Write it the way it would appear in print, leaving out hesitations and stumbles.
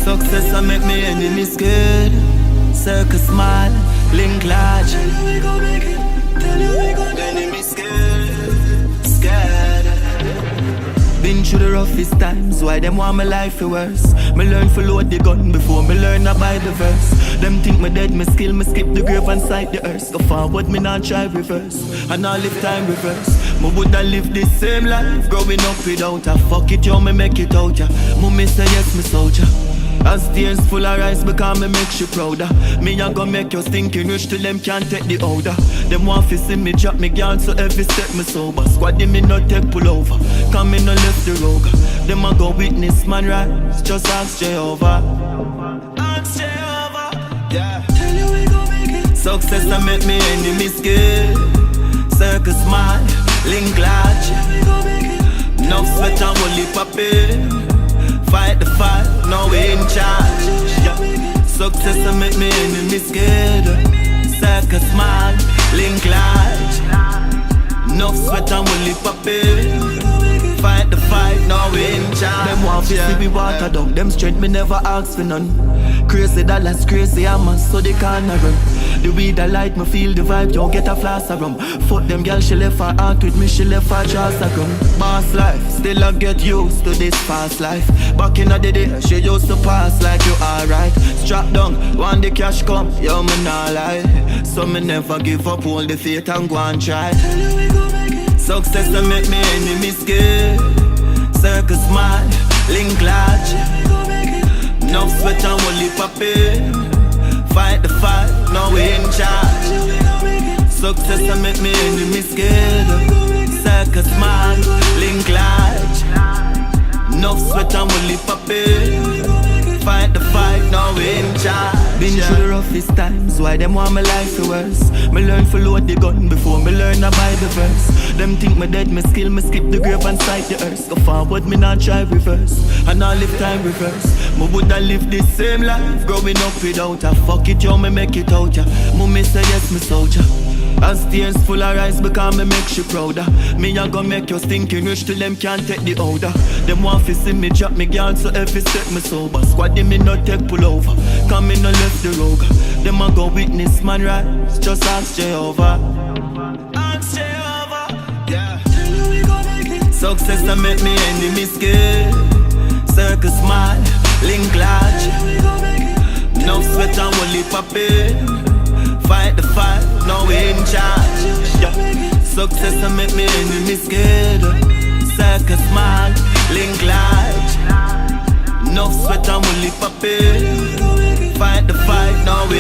Success I make me enemies scared. Circle smile, link large. Tell you we gon' make it. Tell you we gon' enemies scared. Scared. Been through the roughest times. Why them want my life for worse? Me learn to load the gun before me learn to buy the verse. Them think me dead, me skill, me skip the grave and sight the earth. Go forward, me not try reverse. And I live time reverse. Me woulda live this same life, growing up without a fuck it, yo, me make it out, ya. Mummy say yes, me soldier. As tears full of rice because me make you prouder. Me a go make you stinking rich till them can't take the order. Them want to see me drop me gun so every step me sober. Squad them me no take pull over, come me no left the rogue. Them a go witness man rise, just ask Jehovah. Ask Jehovah, yeah. Tell you we gon' make it. Success I make me enemies scared. Circle smile, link large. No sweat and only paper. Fight the fight, now we in charge. Yeah. Success I make me enemies scared. Circle smile, link large. No sweat and only paper. Fight the fight, now we in charge. Them want to see we water down. Them strength me never ask for none. Crazy dollars, crazy hammers, so they can't run. The weed I light, me feel the vibe, don't get a flask of rum. Fuck them girl, she left her heart with me, she left her chance of gun. Boss life, still I get used to this fast life. Back in the day, she used to pass like you alright. Strap down, when the cash come, yo me nah lie. So me never give up, hold the faith and go and try. Success to make me enemies scared. Circle smile, link large. No sweat and only paper. Fight the fight, now we in charge. Success to make me enemies scared. Circle smile, link large. No sweat and only paper. Fight the fight, now we in charge. Been through the roughest times, why them want my life for worse? Me learn to load the gun before me learn to buy the verse. Them think me dead, me skill, me skip the grave and sight the earth. Go forward, me not try reverse. And I live time reverse. Me woulda live this same life, growing up without a fuck it, yo, me make it out, ya. Mummy say yes, me soldier. As tears full of rice because me make you prouder. Me a go make you stinking rich till them can't take the order. Them want to see me drop me gun so every step me sober. Squad them me no take pull over, come me no left the rogue. Them a go witness man rise, just ask Jehovah. Ask Jehovah, yeah. Tell you we gon' make it. Success to make me enemies scared. Circle smile, link large. No sweat and only paper. Fight the fight, now we in charge. Yeah. Success to make me enemies scared. Circle smile, link large. No sweat and only paper. Fight the fight, now we